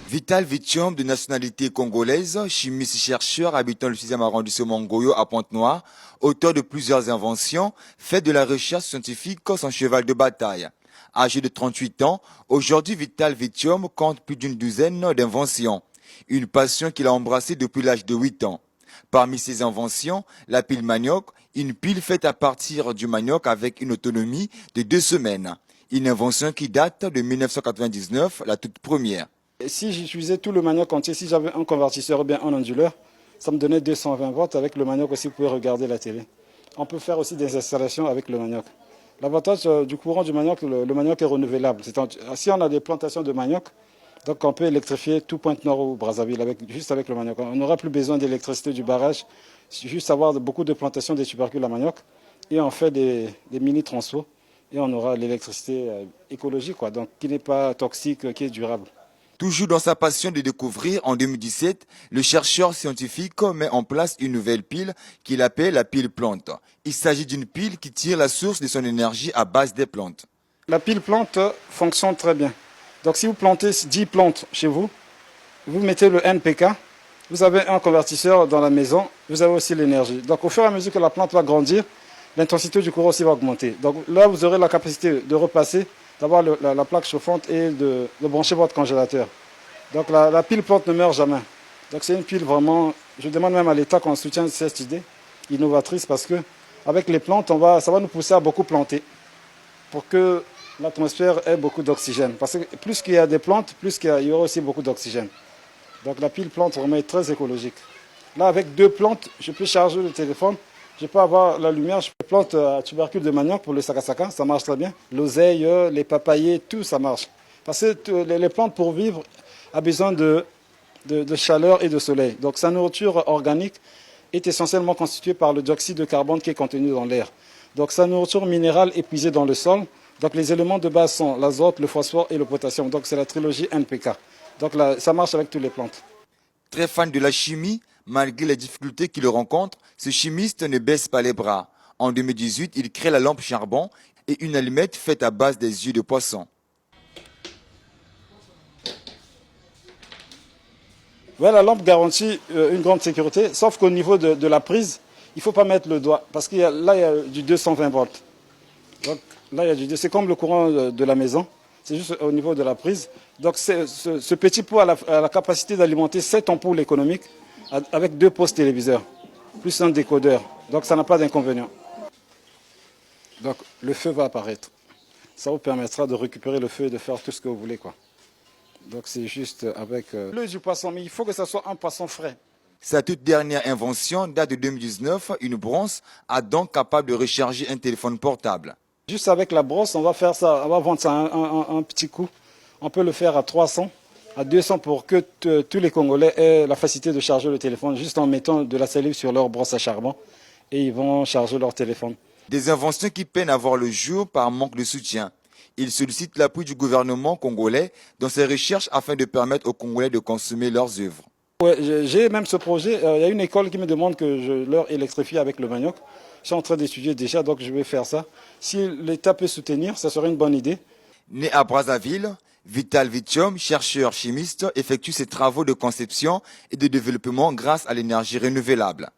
Vital Vitium, de nationalité congolaise, chimiste-chercheur habitant le 6e arrondissement Ngoyo à Pointe-Noire, auteur de plusieurs inventions, fait de la recherche scientifique son cheval de bataille. Âgé de 38 ans, aujourd'hui Vital Vitium compte plus d'une douzaine d'inventions. Une passion qu'il a embrassée depuis l'âge de 8 ans. Parmi ses inventions, la pile manioc, une pile faite à partir du manioc avec une autonomie de 2 semaines. Une invention qui date de 1999, la toute première. Si j'utilisais tout le manioc entier, si j'avais un convertisseur ou bien un onduleur, ça me donnait 220 volts. Avec le manioc aussi, vous pouvez regarder la télé. On peut faire aussi des installations avec le manioc. L'avantage du courant du manioc, le manioc est renouvelable. Si on a des plantations de manioc, donc on peut électrifier tout Pointe-Noire ou Brazzaville juste avec le manioc. On n'aura plus besoin d'électricité du barrage, juste avoir beaucoup de plantations de tubercules à manioc. Et on fait des mini-transfos et on aura l'électricité écologique, donc qui n'est pas toxique, qui est durable. Toujours dans sa passion de découvrir, en 2017, le chercheur scientifique met en place une nouvelle pile qu'il appelle la pile plante. Il s'agit d'une pile qui tire la source de son énergie à base des plantes. La pile plante fonctionne très bien. Donc si vous plantez 10 plantes chez vous, vous mettez le NPK, vous avez un convertisseur dans la maison, vous avez aussi l'énergie. Donc au fur et à mesure que la plante va grandir, l'intensité du courant aussi va augmenter. Donc là, vous aurez la capacité de repasser, d'avoir la plaque chauffante et de brancher votre congélateur. Donc la pile plante ne meurt jamais. Donc c'est une pile vraiment, je demande même à l'État qu'on soutienne cette idée innovatrice parce que avec les plantes, ça va nous pousser à beaucoup planter pour que l'atmosphère ait beaucoup d'oxygène. Parce que plus qu'il y a des plantes, plus il y aura aussi beaucoup d'oxygène. Donc la pile plante vraiment est très écologique. Là, avec 2 plantes, je peux charger le téléphone. Je peux avoir la lumière, je peux planter à tubercule de manioc pour le sakasaka, ça marche très bien. L'oseille, les papayers, tout ça marche. Parce que les plantes pour vivre ont besoin de chaleur et de soleil. Donc sa nourriture organique est essentiellement constituée par le dioxyde de carbone qui est contenu dans l'air. Donc sa nourriture minérale est puisée dans le sol. Donc les éléments de base sont l'azote, le phosphore et le potassium. Donc c'est la trilogie NPK. Donc là, ça marche avec toutes les plantes. Très fan de la chimie, malgré les difficultés qu'il rencontre, ce chimiste ne baisse pas les bras. En 2018, il crée la lampe charbon et une allumette faite à base des yeux de poisson. Ouais, la lampe garantit une grande sécurité, sauf qu'au niveau de la prise, il ne faut pas mettre le doigt, parce qu'il là, il y a du 220 volts. Donc là, c'est comme le courant de la maison, c'est juste au niveau de la prise. Donc ce petit pot a la capacité d'alimenter 7 ampoules économiques avec 2 postes téléviseurs, plus un décodeur. Donc ça n'a pas d'inconvénient. Donc le feu va apparaître. Ça vous permettra de récupérer le feu et de faire tout ce que vous voulez, quoi. Donc c'est juste avec l'œil du poisson, mais il faut que ce soit un poisson frais. Sa toute dernière invention date de 2019, une brosse à dents capable de recharger un téléphone portable. Juste avec la brosse, on va faire ça, on va vendre ça un petit coup. On peut le faire à 300, à 200 pour que tous les Congolais aient la facilité de charger le téléphone juste en mettant de la salive sur leur brosse à charbon et ils vont charger leur téléphone. Des inventions qui peinent à voir le jour par manque de soutien. Il sollicite l'appui du gouvernement congolais dans ses recherches afin de permettre aux Congolais de consommer leurs œuvres. Ouais, j'ai même ce projet. Il y a une école qui me demande que je leur électrifie avec le manioc. Je suis en train d'étudier déjà, donc je vais faire ça. Si l'État peut soutenir, ça serait une bonne idée. Né à Brazzaville, Vital Vitium, chercheur chimiste, effectue ses travaux de conception et de développement grâce à l'énergie renouvelable.